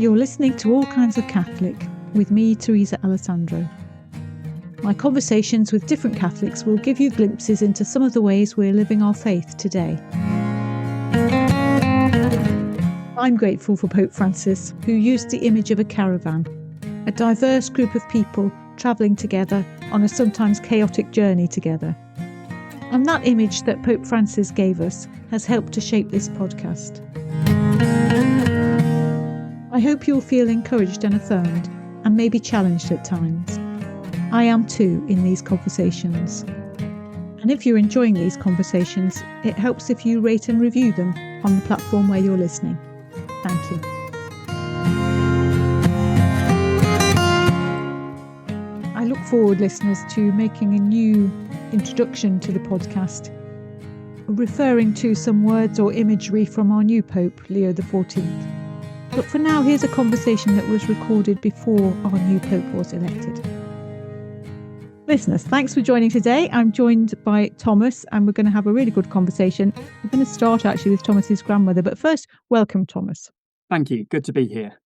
You're listening to All Kinds of Catholic with me, Teresa Alessandro. My conversations with different Catholics will give you glimpses into some of the ways we're living our faith today. I'm grateful for Pope Francis, who used the image of a caravan, a diverse group of people travelling together on a sometimes chaotic journey together. And that image that Pope Francis gave us has helped to shape this podcast. I hope you'll feel encouraged and affirmed, and maybe challenged at times. I am too in these conversations. And if you're enjoying these conversations, it helps if you rate and review them on the platform where you're listening. Thank you. I look forward, listeners, to making a new introduction to the podcast, referring to some words or imagery from our new Pope, Leo XIV. But for now, here's a conversation that was recorded before our new Pope was elected. Listeners, thanks for joining today. I'm joined by Thomas, and we're going to have a really good conversation. We're going to start actually with Thomas's grandmother, but first, welcome, Thomas. Thank you. Good to be here.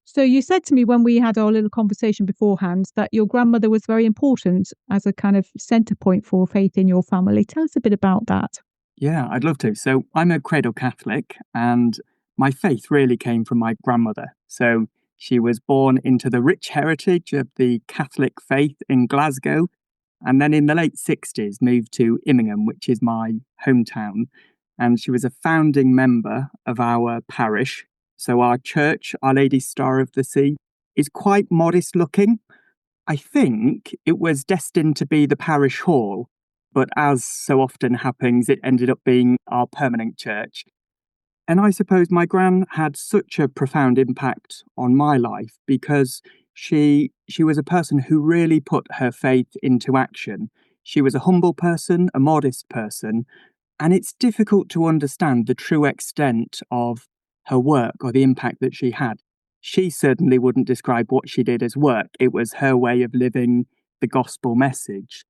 So you said to me when we had our little conversation beforehand that your grandmother was very important as a kind of centre point for faith in your family. Tell us a bit about that. Yeah, I'd love to. So I'm a cradle Catholic, and my faith really came from my grandmother. So she was born into the rich heritage of the Catholic faith in Glasgow, and then in the late 60s moved to Immingham, which is my hometown. And she was a founding member of our parish. So our church, Our Lady Star of the Sea, is quite modest looking. I think it was destined to be the parish hall, but as so often happens, it ended up being our permanent church. And I suppose my gran had such a profound impact on my life because she was a person who really put her faith into action. She was a humble person, a modest person, and it's difficult to understand the true extent of her work or the impact that she had. She certainly wouldn't describe what she did as work. It was her way of living the gospel message.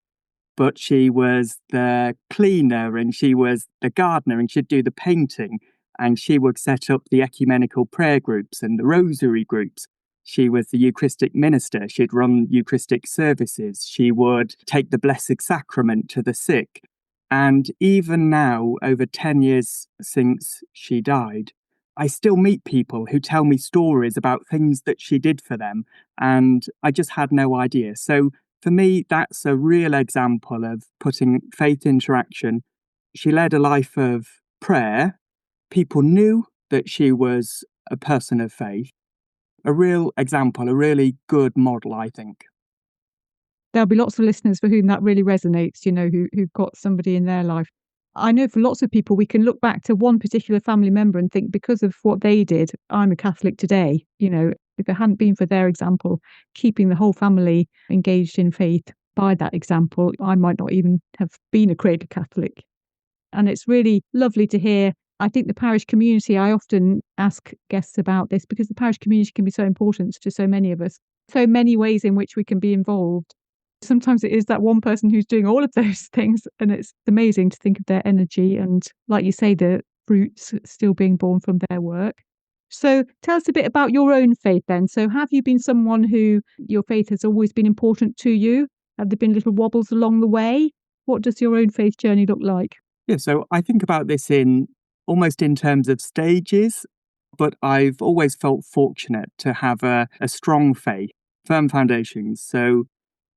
But she was the cleaner and she was the gardener and she'd do the painting. And she would set up the ecumenical prayer groups and the rosary groups. She was the Eucharistic minister. She'd run Eucharistic services. She would take the Blessed Sacrament to the sick. And even now, over 10 years since she died, I still meet people who tell me stories about things that she did for them. And I just had no idea. So for me, that's a real example of putting faith into action. She led a life of prayer. People knew that she was a person of faith. A real example, a really good model, I think. There'll be lots of listeners for whom that really resonates, who've got somebody in their life. I know for lots of people, we can look back to one particular family member and think because of what they did, I'm a Catholic today. If it hadn't been for their example, keeping the whole family engaged in faith by that example, I might not even have been a cradle Catholic. And it's really lovely to hear. I think the parish community, I often ask guests about this because the parish community can be so important to so many of us, so many ways in which we can be involved. Sometimes it is that one person who's doing all of those things, and it's amazing to think of their energy and, like you say, the fruits still being born from their work. So tell us a bit about your own faith then. So have you been someone who your faith has always been important to you? Have there been little wobbles along the way? What does your own faith journey look like? Yeah, so I think about this almost in terms of stages, but I've always felt fortunate to have a strong faith, firm foundations. So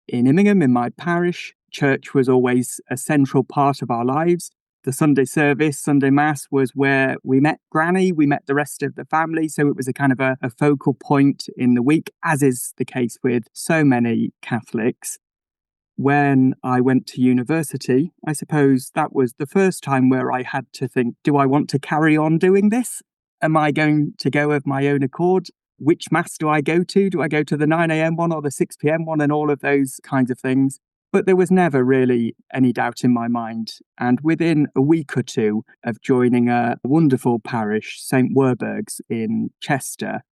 in Immingham, in my parish, church was always a central part of our lives. The Sunday service, Sunday Mass was where we met Granny, we met the rest of the family. So it was a kind of a focal point in the week, as is the case with so many Catholics. When I went to university, I suppose that was the first time where I had to think, do I want to carry on doing this? Am I going to go of my own accord? Which mass do I go to? Do I go to the 9 a.m. one or the 6 p.m. one and all of those kinds of things? But there was never really any doubt in my mind. And within a week or two of joining a wonderful parish, St. Werburgh's in Chester,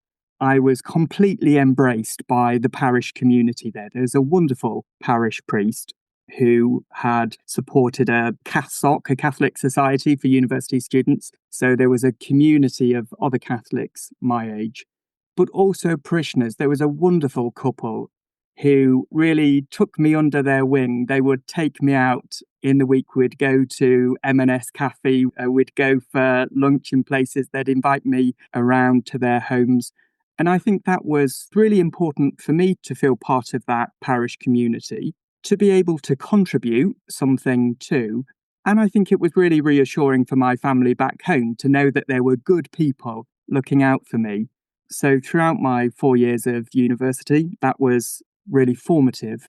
I was completely embraced by the parish community there. There's a wonderful parish priest who had supported a CAFOD, a Catholic Society for University Students. So there was a community of other Catholics my age. but also parishioners. There was a wonderful couple who really took me under their wing. They would take me out in the week. We'd go to M&S Cafe, we'd go for lunch in places. They'd invite me around to their homes. And I think that was really important for me to feel part of that parish community, to be able to contribute something to. And I think it was really reassuring for my family back home to know that there were good people looking out for me. So throughout my 4 years of university, that was really formative.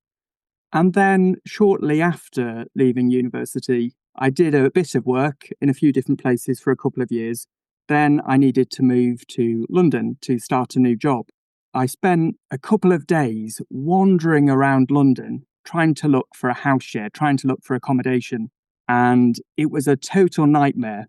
And then shortly after leaving university, I did a bit of work in a few different places for a couple of years. Then I needed to move to London to start a new job. I spent a couple of days wandering around London, trying to look for a house share, trying to look for accommodation. And it was a total nightmare.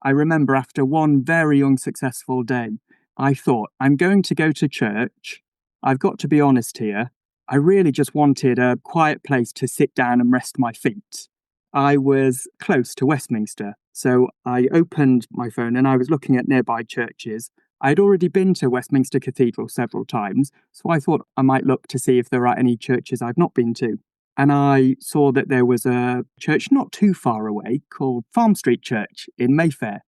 I remember after one very unsuccessful day, I thought, I'm going to go to church. I've got to be honest here. I really just wanted a quiet place to sit down and rest my feet. I was close to Westminster, so I opened my phone and I was looking at nearby churches. I had already been to Westminster Cathedral several times, so I thought I might look to see if there are any churches I've not been to. And I saw that there was a church not too far away called Farm Street Church in Mayfair.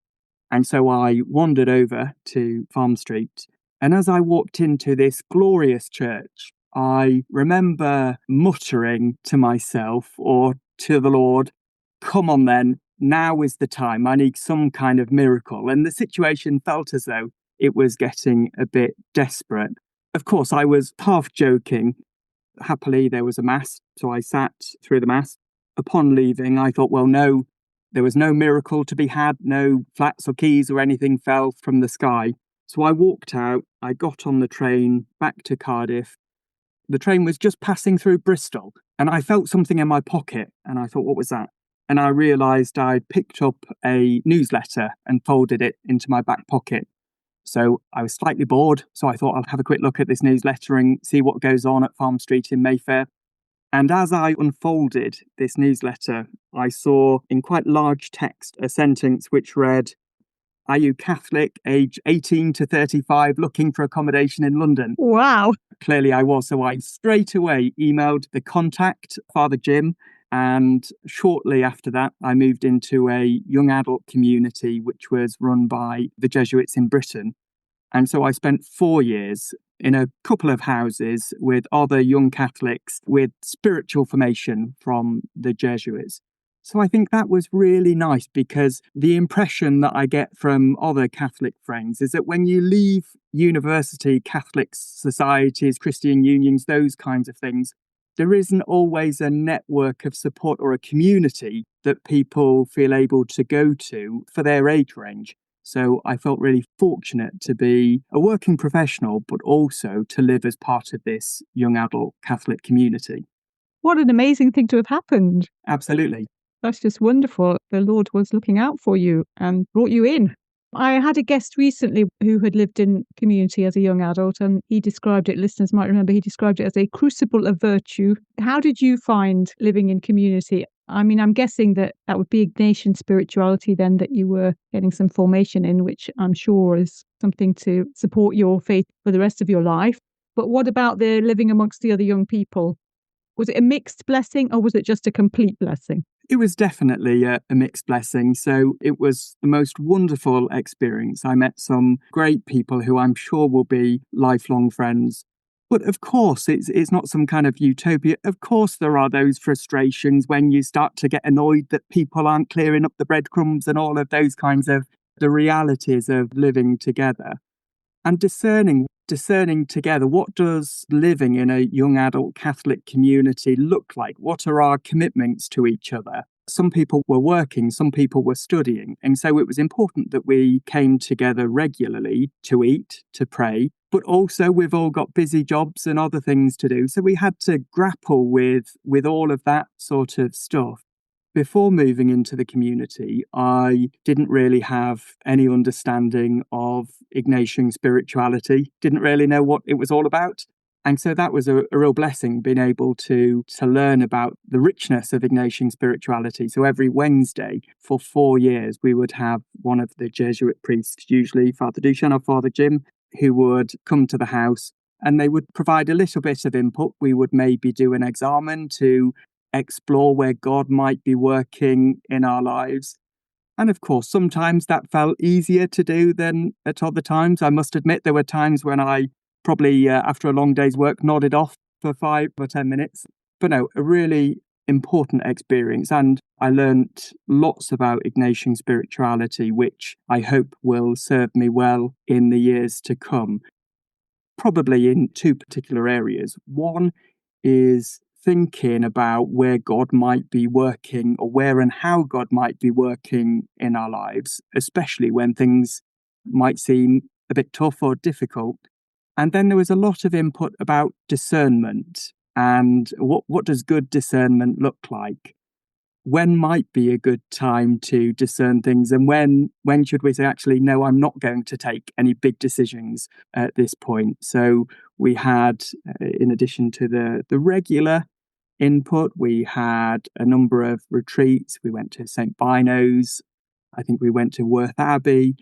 And so I wandered over to Farm Street. And as I walked into this glorious church, I remember muttering to myself or to the Lord, come on then, now is the time. I need some kind of miracle. And the situation felt as though it was getting a bit desperate. Of course, I was half joking. Happily, there was a mass, so I sat through the mass. Upon leaving, I thought, well, no, there was no miracle to be had. No flats or keys or anything fell from the sky. So I walked out. I got on the train back to Cardiff. The train was just passing through Bristol, and I felt something in my pocket, and I thought, what was that? And I realised I'd picked up a newsletter and folded it into my back pocket. So I was slightly bored, so I thought I'll have a quick look at this newsletter and see what goes on at Farm Street in Mayfair. And as I unfolded this newsletter, I saw in quite large text a sentence which read, are you Catholic, age 18 to 35, looking for accommodation in London? Wow. Clearly I was, so I straight away emailed the contact, Father Jim, and shortly after that, I moved into a young adult community which was run by the Jesuits in Britain. And so I spent 4 years in a couple of houses with other young Catholics with spiritual formation from the Jesuits. So I think that was really nice, because the impression that I get from other Catholic friends is that when you leave university, Catholic societies, Christian unions, those kinds of things, there isn't always a network of support or a community that people feel able to go to for their age range. So I felt really fortunate to be a working professional, but also to live as part of this young adult Catholic community. What an amazing thing to have happened. Absolutely. That's just wonderful. The Lord was looking out for you and brought you in. I had a guest recently who had lived in community as a young adult, and he described it, listeners might remember, he described it as a crucible of virtue. How did you find living in community? I mean, I'm guessing that would be Ignatian spirituality then that you were getting some formation in, which I'm sure is something to support your faith for the rest of your life. But what about the living amongst the other young people? Was it a mixed blessing, or was it just a complete blessing? It was definitely a mixed blessing. So it was the most wonderful experience. I met some great people who I'm sure will be lifelong friends. But of course, it's not some kind of utopia. Of course, there are those frustrations when you start to get annoyed that people aren't clearing up the breadcrumbs and all of those kinds of the realities of living together. And discerning together, what does living in a young adult Catholic community look like? What are our commitments to each other? Some people were working, some people were studying. And so it was important that we came together regularly to eat, to pray, but also we've all got busy jobs and other things to do. So we had to grapple with all of that sort of stuff. Before moving into the community, I didn't really have any understanding of Ignatian spirituality, didn't really know what it was all about. And so that was a real blessing, being able to learn about the richness of Ignatian spirituality. So every Wednesday for 4 years, we would have one of the Jesuit priests, usually Father Duchan or Father Jim, who would come to the house and they would provide a little bit of input. We would maybe do an examen to explore where God might be working in our lives. And of course, sometimes that felt easier to do than at other times. I must admit, there were times when I probably, after a long day's work, nodded off for 5 or 10 minutes. But no, a really important experience. And I learnt lots about Ignatian spirituality, which I hope will serve me well in the years to come. Probably in two particular areas. One is thinking about where God might be working, or where and how God might be working in our lives, especially when things might seem a bit tough or difficult. And then there was a lot of input about discernment and what does good discernment look like? When might be a good time to discern things, and when should we say, actually, no, I'm not going to take any big decisions at this point? So we had, in addition to the regular input, we had a number of retreats. We went to St. Bino's. I think we went to Worth Abbey.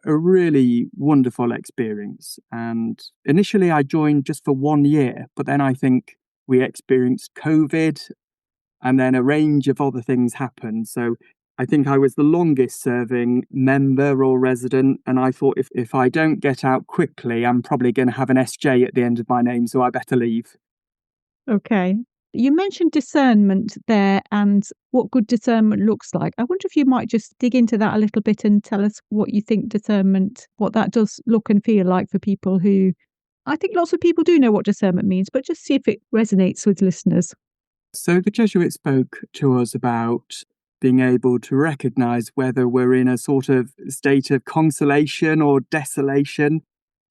A really wonderful experience. And initially I joined just for 1 year, but then I think we experienced COVID and then a range of other things happened. So I think I was the longest serving member or resident. And I thought if I don't get out quickly, I'm probably going to have an SJ at the end of my name. So I better leave. Okay. You mentioned discernment there and what good discernment looks like. I wonder if you might just dig into that a little bit and tell us what you think discernment, what that does look and feel like for people who, I think lots of people do know what discernment means, but just see if it resonates with listeners. So the Jesuit spoke to us about being able to recognize whether we're in a sort of state of consolation or desolation.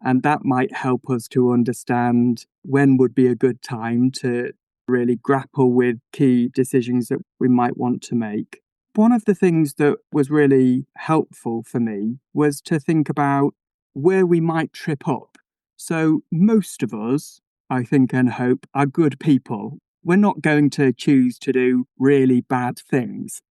And that might help us to understand when would be a good time to really grapple with key decisions that we might want to make. One of the things that was really helpful for me was to think about where we might trip up. So most of us, I think and hope, are good people. We're not going to choose to do really bad things.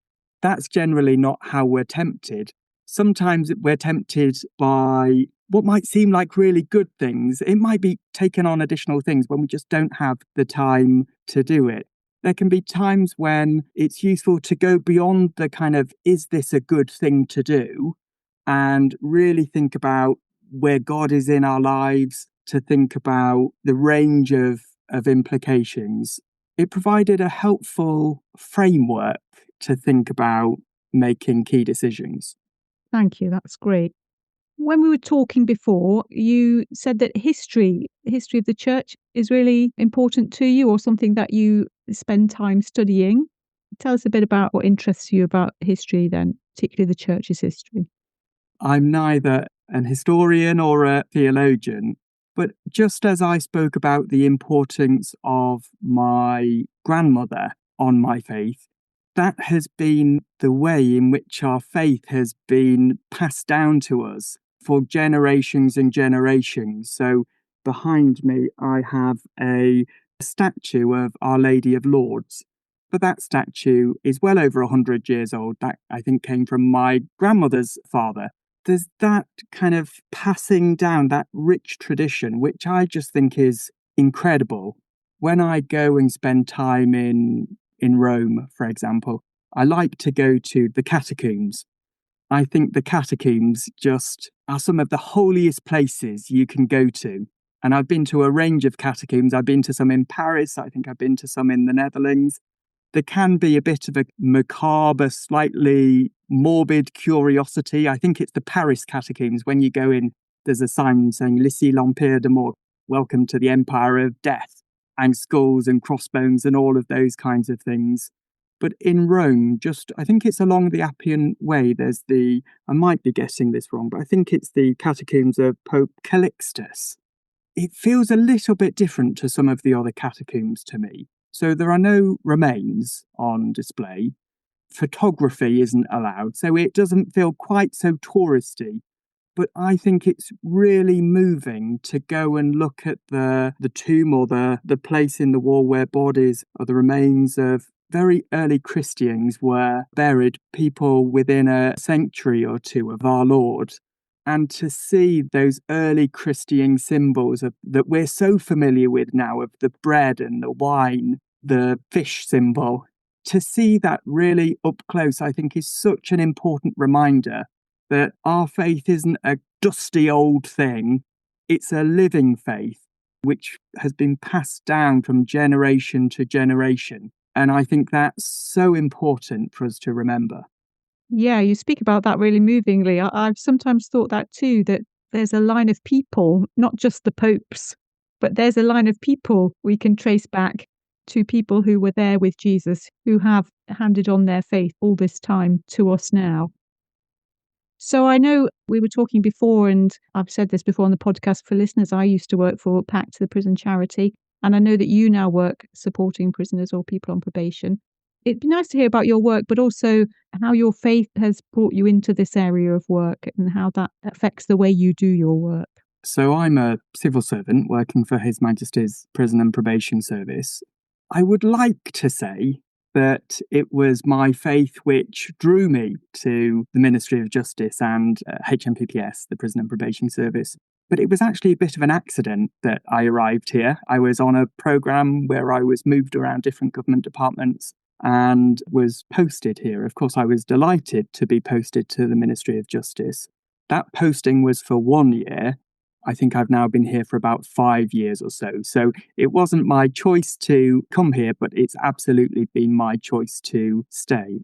That's generally not how we're tempted. Sometimes we're tempted by what might seem like really good things. It might be taking on additional things when we just don't have the time to do it. There can be times when it's useful to go beyond the kind of, is this a good thing to do? And really think about where God is in our lives, to think about the range of implications. It provided a helpful framework to think about making key decisions. Thank you. That's great. When we were talking before, you said that history of the church is really important to you, or something that you spend time studying. Tell us a bit about what interests you about history then, particularly the church's history. I'm neither an historian or a theologian, but just as I spoke about the importance of my grandmother on my faith, that has been the way in which our faith has been passed down to us for generations and generations. So behind me, I have a statue of Our Lady of Lourdes. But that statue is well over 100 years old. That, I think, came from my grandmother's father. There's that kind of passing down, that rich tradition, which I just think is incredible. When I go and spend time in Rome, for example, I like to go to the catacombs. I think the catacombs just are some of the holiest places you can go to. And I've been to a range of catacombs. I've been to some in Paris. I think I've been to some in the Netherlands. There can be a bit of a macabre, slightly morbid curiosity. I think it's the Paris catacombs. When you go in, there's a sign saying, Ici l'Empire de Mort, welcome to the Empire of Death, and skulls and crossbones and all of those kinds of things. But in Rome, I think it's along the Appian Way, there's I might be getting this wrong, but I think it's the catacombs of Pope Calixtus. It feels a little bit different to some of the other catacombs to me. So there are no remains on display. Photography isn't allowed, so it doesn't feel quite so touristy. But I think it's really moving to go and look at the tomb, or the place in the wall where bodies or the remains of very early Christians were buried, people within a century or two of our Lord. And to see those early Christian symbols that we're so familiar with now, of the bread and the wine, the fish symbol, to see that really up close, I think is such an important reminder that our faith isn't a dusty old thing. It's a living faith, which has been passed down from generation to generation. And I think that's so important for us to remember. Yeah, you speak about that really movingly. I've sometimes thought that too, that there's a line of people, not just the popes, but there's a line of people we can trace back to people who were there with Jesus, who have handed on their faith all this time to us now. So I know we were talking before, and I've said this before on the podcast for listeners, I used to work for Pact, the prison charity, and I know that you now work supporting prisoners or people on probation. It'd be nice to hear about your work, but also how your faith has brought you into this area of work and how that affects the way you do your work. So I'm a civil servant working for His Majesty's Prison and Probation Service. I would like to say that it was my faith which drew me to the Ministry of Justice and HMPPS, the Prison and Probation Service. But it was actually a bit of an accident that I arrived here. I was on a programme where I was moved around different government departments and was posted here. Of course, I was delighted to be posted to the Ministry of Justice. That posting was for 1 year. I think I've now been here for about 5 years or so. So it wasn't my choice to come here, but it's absolutely been my choice to stay.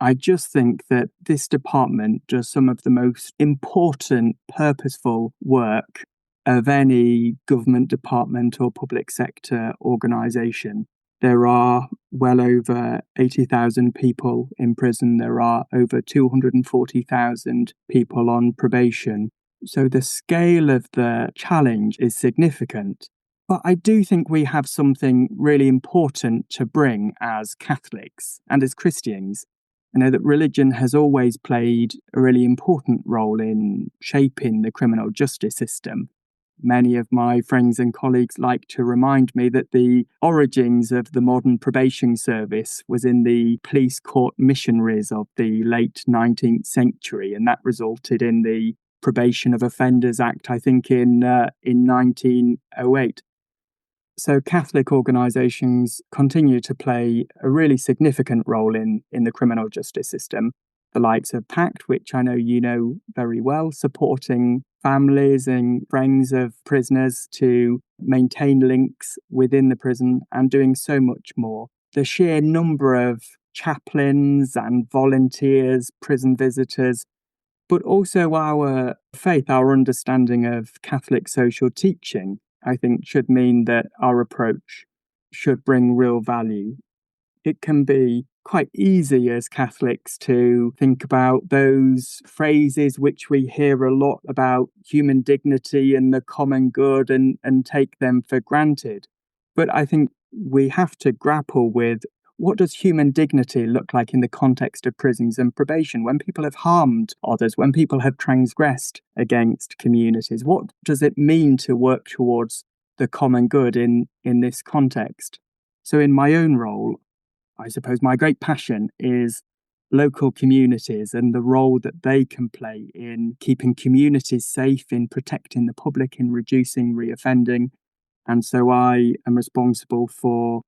I just think that this department does some of the most important, purposeful work of any government department or public sector organisation. There are well over 80,000 people in prison. There are over 240,000 people on probation. So the scale of the challenge is significant. But I do think we have something really important to bring as Catholics and as Christians. I know that religion has always played a really important role in shaping the criminal justice system. Many of my friends and colleagues like to remind me that the origins of the modern probation service was in the police court missionaries of the late 19th century, and that resulted in the Probation of Offenders Act, I think, in 1908. So Catholic organisations continue to play a really significant role in the criminal justice system. The likes of PACT, which I know you know very well, supporting families and friends of prisoners to maintain links within the prison, and doing so much more. The sheer number of chaplains and volunteers, prison visitors, but also our faith, our understanding of Catholic social teaching, I think should mean that our approach should bring real value. It can be quite easy as Catholics to think about those phrases which we hear a lot about human dignity and the common good and take them for granted. But I think we have to grapple with, what does human dignity look like in the context of prisons and probation? When people have harmed others, when people have transgressed against communities, what does it mean to work towards the common good in this context? So in my own role, I suppose my great passion is local communities and the role that they can play in keeping communities safe, in protecting the public, in reducing reoffending. And so I am responsible for,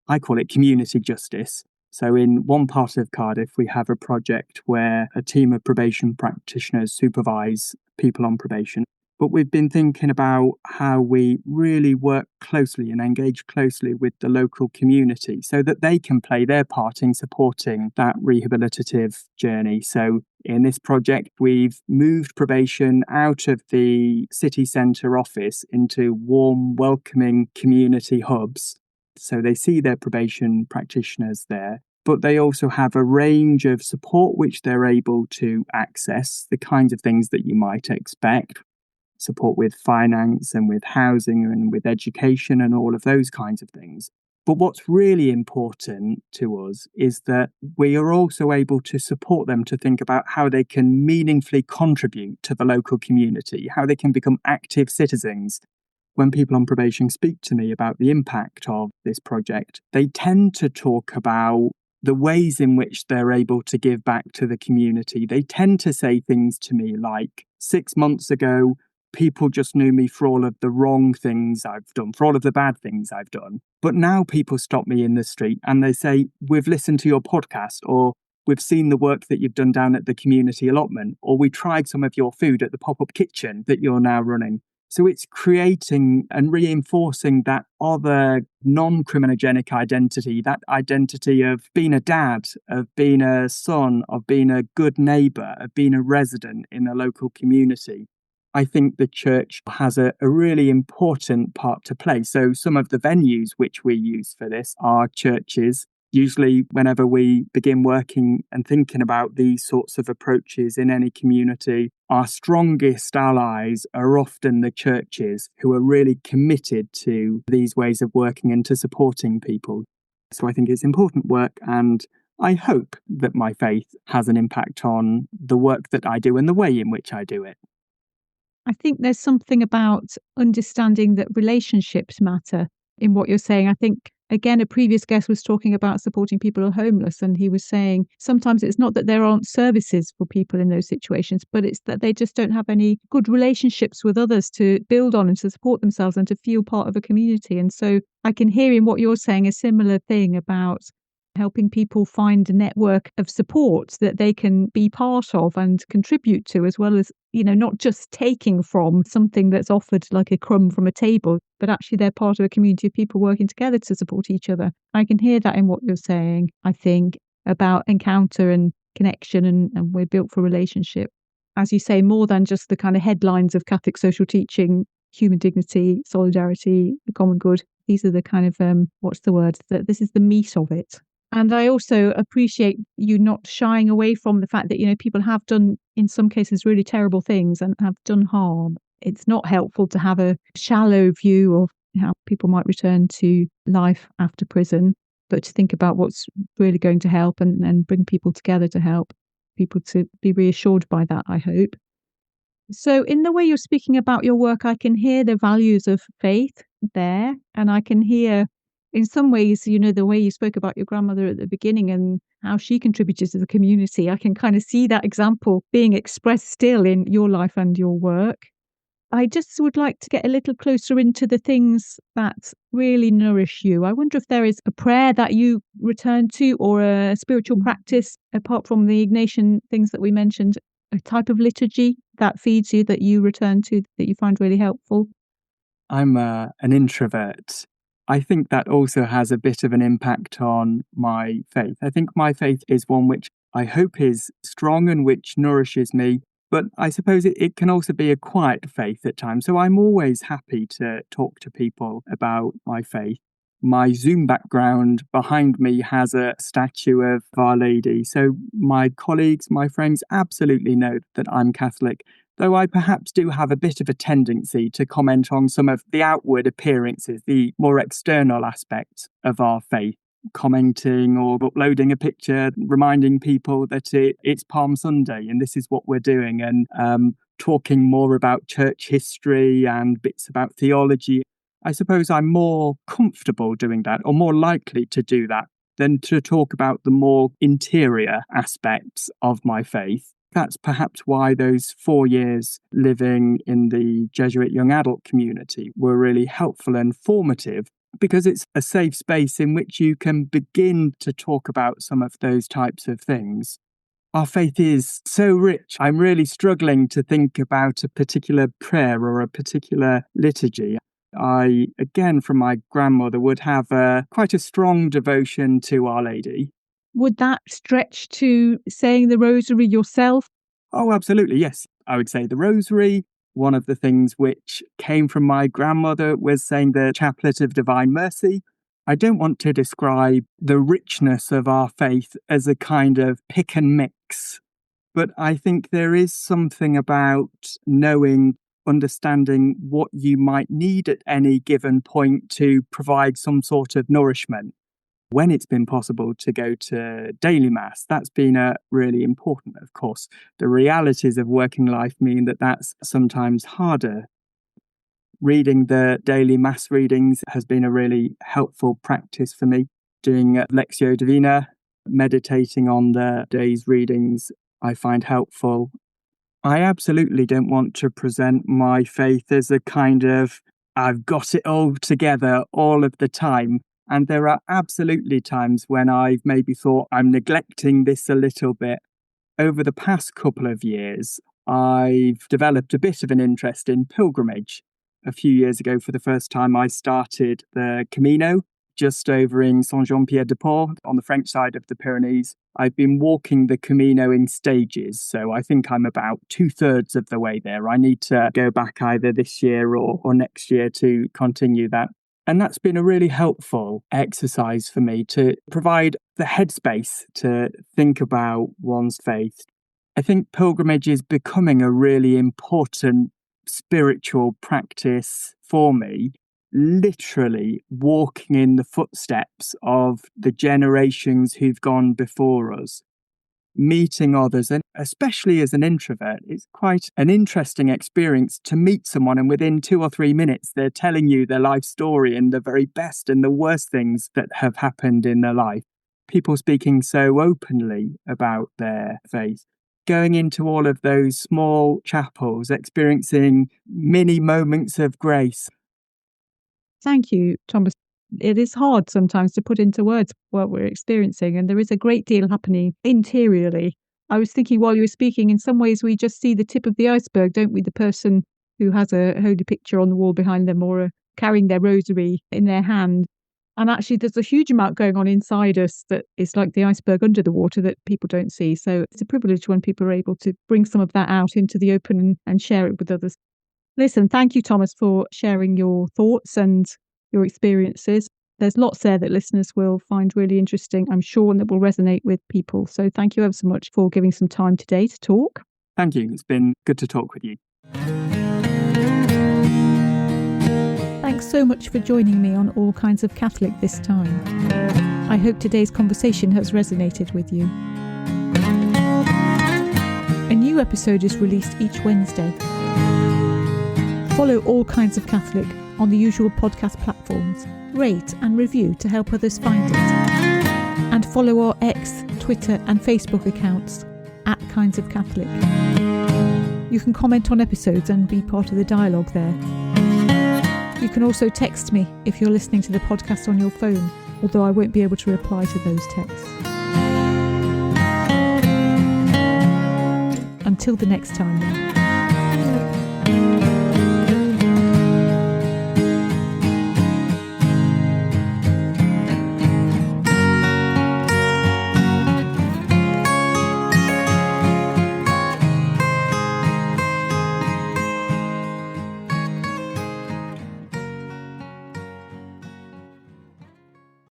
I call it community justice. So in one part of Cardiff, we have a project where a team of probation practitioners supervise people on probation. But we've been thinking about how we really work closely and engage closely with the local community so that they can play their part in supporting that rehabilitative journey. So in this project, we've moved probation out of the city centre office into warm, welcoming community hubs. So they see their probation practitioners there, but they also have a range of support which they're able to access, the kinds of things that you might expect. Support with finance and with housing and with education and all of those kinds of things. But what's really important to us is that we are also able to support them to think about how they can meaningfully contribute to the local community, how they can become active citizens. When people on probation speak to me about the impact of this project, they tend to talk about the ways in which they're able to give back to the community. They tend to say things to me like, 6 months ago, people just knew me for all of the wrong things I've done, for all of the bad things I've done. But now people stop me in the street and they say, we've listened to your podcast, or we've seen the work that you've done down at the community allotment, or we tried some of your food at the pop-up kitchen that you're now running. So it's creating and reinforcing that other non-criminogenic identity, that identity of being a dad, of being a son, of being a good neighbour, of being a resident in a local community. I think the church has a really important part to play. So some of the venues which we use for this are churches. Usually whenever we begin working and thinking about these sorts of approaches in any community, our strongest allies are often the churches who are really committed to these ways of working and to supporting people. So I think it's important work, and I hope that my faith has an impact on the work that I do and the way in which I do it. I think there's something about understanding that relationships matter in what you're saying. I think, again, a previous guest was talking about supporting people who are homeless, and he was saying sometimes it's not that there aren't services for people in those situations, but it's that they just don't have any good relationships with others to build on and to support themselves and to feel part of a community. And so I can hear in what you're saying a similar thing about helping people find a network of support that they can be part of and contribute to, as well as, not just taking from something that's offered like a crumb from a table, but actually they're part of a community of people working together to support each other. I can hear that in what you're saying, I think, about encounter and connection, and we're built for relationship. As you say, more than just the kind of headlines of Catholic social teaching, human dignity, solidarity, the common good. These are the kind of, this is the meat of it. And I also appreciate you not shying away from the fact that, people have done, in some cases, really terrible things and have done harm. It's not helpful to have a shallow view of how people might return to life after prison, but to think about what's really going to help and bring people together to help people to be reassured by that, I hope. So in the way you're speaking about your work, I can hear the values of faith there, and I can hear in some ways, the way you spoke about your grandmother at the beginning and how she contributed to the community, I can kind of see that example being expressed still in your life and your work. I just would like to get a little closer into the things that really nourish you. I wonder if there is a prayer that you return to, or a spiritual practice, apart from the Ignatian things that we mentioned, a type of liturgy that feeds you, that you return to, that you find really helpful. I'm an introvert. I think that also has a bit of an impact on my faith. I think my faith is one which I hope is strong and which nourishes me, but I suppose it can also be a quiet faith at times. So I'm always happy to talk to people about my faith. My Zoom background behind me has a statue of Our Lady. So my colleagues, my friends absolutely know that I'm Catholic, though I perhaps do have a bit of a tendency to comment on some of the outward appearances, the more external aspects of our faith, commenting or uploading a picture, reminding people that it's Palm Sunday and this is what we're doing, and talking more about church history and bits about theology. I suppose I'm more comfortable doing that, or more likely to do that, than to talk about the more interior aspects of my faith. That's perhaps why those 4 years living in the Jesuit young adult community were really helpful and formative, because it's a safe space in which you can begin to talk about some of those types of things. Our faith is so rich. I'm really struggling to think about a particular prayer or a particular liturgy. I, again, from my grandmother, would have quite a strong devotion to Our Lady. Would that stretch to saying the rosary yourself? Oh, absolutely, yes. I would say the rosary. One of the things which came from my grandmother was saying the Chaplet of Divine Mercy. I don't want to describe the richness of our faith as a kind of pick and mix, but I think there is something about knowing, understanding what you might need at any given point to provide some sort of nourishment. When it's been possible to go to daily mass, that's been really important. Of course, the realities of working life mean that that's sometimes harder. Reading the daily mass readings has been a really helpful practice for me. Doing Lectio Divina, meditating on the day's readings I find helpful. I absolutely don't want to present my faith as a kind of, I've got it all together all of the time. And there are absolutely times when I've maybe thought I'm neglecting this a little bit. Over the past couple of years, I've developed a bit of an interest in pilgrimage. A few years ago, for the first time, I started the Camino just over in Saint-Jean-Pied-de-Port on the French side of the Pyrenees. I've been walking the Camino in stages, so I think I'm about 2/3 of the way there. I need to go back either this year or next year to continue that. And that's been a really helpful exercise for me to provide the headspace to think about one's faith. I think pilgrimage is becoming a really important spiritual practice for me, literally walking in the footsteps of the generations who've gone before us, meeting others, and especially as an introvert, it's quite an interesting experience to meet someone and within 2 or 3 minutes they're telling you their life story and the very best and the worst things that have happened in their life. People speaking so openly about their faith, going into all of those small chapels, experiencing mini moments of grace. Thank you, Thomas. It is hard sometimes to put into words what we're experiencing, and there is a great deal happening interiorly. I was thinking while you were speaking, in some ways we just see the tip of the iceberg, don't we? The person who has a holy picture on the wall behind them or carrying their rosary in their hand. And actually, there's a huge amount going on inside us that is like the iceberg under the water that people don't see. So it's a privilege when people are able to bring some of that out into the open and share it with others. Listen, thank you, Thomas, for sharing your thoughts and your experiences. There's lots there that listeners will find really interesting, I'm sure, and that will resonate with people. So thank you ever so much for giving some time today to talk. Thank you. It's been good to talk with you. Thanks so much for joining me on All Kinds of Catholic this time. I hope today's conversation has resonated with you. A new episode is released each Wednesday. Follow All Kinds of Catholic on the usual podcast platforms. Rate and review to help others find it. And follow our X, Twitter and Facebook accounts @Kinds of Catholic. You can comment on episodes and be part of the dialogue there. You can also text me if you're listening to the podcast on your phone, although I won't be able to reply to those texts. Until the next time then.